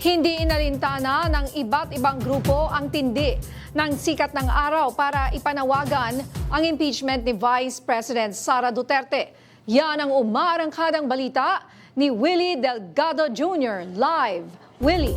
Hindi inalintana ng iba't ibang grupo ang tindi ng sikat ng araw para ipanawagan ang impeachment ni Vice President Sara Duterte. Yan ang umarangkadang balita ni Willie Delgado Jr. Live. Willie.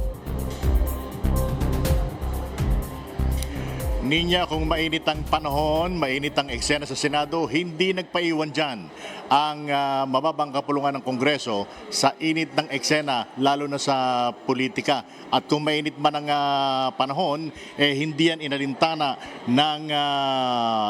Ninya, kung mainit ang panahon, mainit ang eksena sa Senado, hindi nagpaiwan dyan ang mababang kapulungan ng Kongreso sa init ng eksena, lalo na sa politika. At kung mainit man ang panahon, hindi yan inalintana ng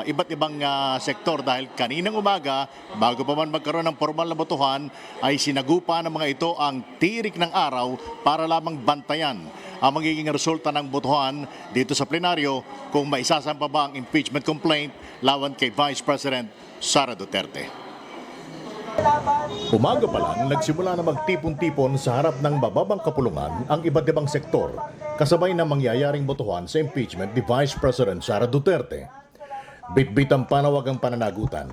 iba't ibang sektor dahil kaninang umaga, bago pa man magkaroon ng formal na botohan, ay sinagupa ng mga ito ang tirik ng araw para lamang bantayan ang magiging resulta ng botohan dito sa plenaryo kung maisasampa ba ang impeachment complaint laban kay Vice President Sara Duterte. Umaga pa lang, nagsimula na magtipon-tipon sa harap ng bababang kapulungan ang iba't ibang sektor kasabay ng mangyayaring botohan sa impeachment ni Vice President Sara Duterte. Bitbit ang panawagang pananagutan.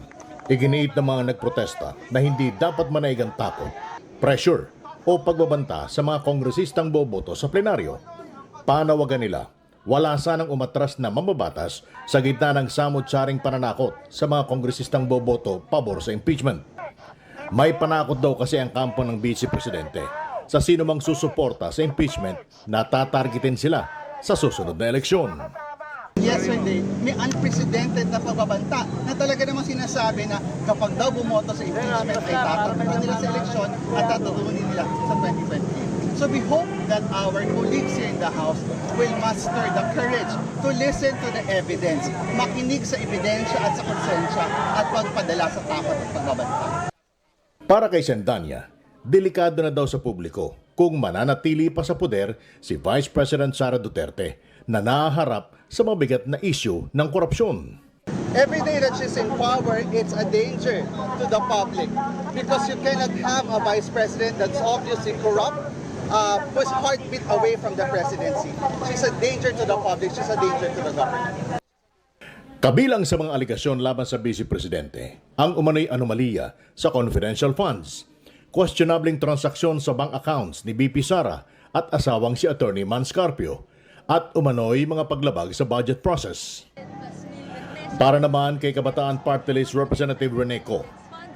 Iginiit ng mga nagprotesta na hindi dapat manaig ang takot, pressure o pagbabanta sa mga kongresistang boboto sa plenaryo. Panawagan nila, wala sanang umatras na mamabatas sa gitna ng samot-saring pananakot sa mga kongresistang boboto pabor sa impeachment. May panakot daw kasi ang kampo ng Vice Presidente sa sino mang susuporta sa impeachment na tatargetin sila sa susunod na eleksyon. Yesterday, may unprecedented na pagbabanta na talaga namang sinasabi na kapag daw bumoto sa impeachment ay tatakbuhan nila sa eleksyon at tatutunin nila sa 2028. So we hope that our colleagues here in the House will muster the courage to listen to the evidence, makinig sa ebidensya at sa konsensya at pagpadala sa takot at pagbabanta. Para kay Sendanya, delikado na daw sa publiko kung mananatili pa sa poder si Vice President Sara Duterte na nahaharap sa mabigat na issue ng korupsyon. Every day that she's in power, it's a danger to the public because you cannot have a vice president that's obviously corrupt, who's heartbeat away from the presidency. She's a danger to the public, she's a danger to the government. Kabilang sa mga aligasyon laban sa Vice Presidente, ang umano'y anomalya sa confidential funds, questionabling transaksyon sa bank accounts ni BP Sara at asawang si Attorney Man Scarpio, at umano'y mga paglabag sa budget process. Para naman kay Kabataan Party List Representative Rene Co,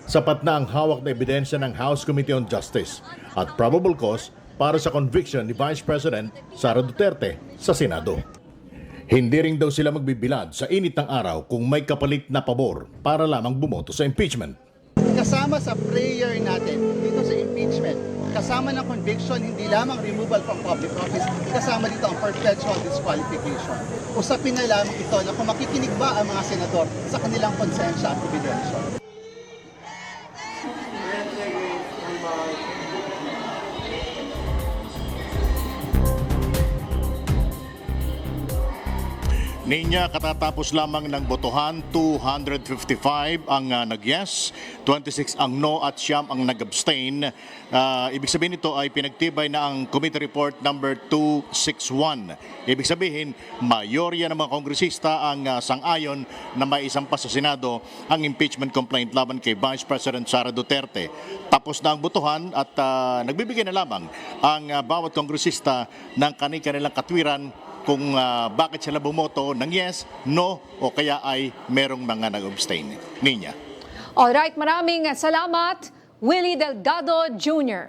sapat na ang hawak na ebidensya ng House Committee on Justice at probable cause para sa conviction ni Vice President Sara Duterte sa Senado. Hindi rin daw sila magbibilad sa init ng araw kung may kapalit na pabor para lamang bumoto sa impeachment. Kasama sa prayer natin dito sa impeachment, kasama ng conviction, hindi lamang removal from public office, kasama dito ang perpetual disqualification. Usapin na lamang ito na kung makikinig ba ang mga senador sa kanilang konsensya at ebidensya. Ninya, katatapos lamang ng botohan, 255 ang nag-yes, 26 ang no at siyam ang nag-abstain. Ibig sabihin nito ay pinagtibay na ang Committee Report number 261. Ibig sabihin, mayorya ng mga kongresista ang sang-ayon na maisampa sa Senado ang impeachment complaint laban kay Vice President Sara Duterte. Tapos na ang botohan at nagbibigay na lamang ang bawat kongresista ng kanilang katwiran kung bakit sila bumoto ng yes, no, o kaya ay merong mga nag-abstain. Ninya. Alright, maraming salamat, Willie Delgado Jr.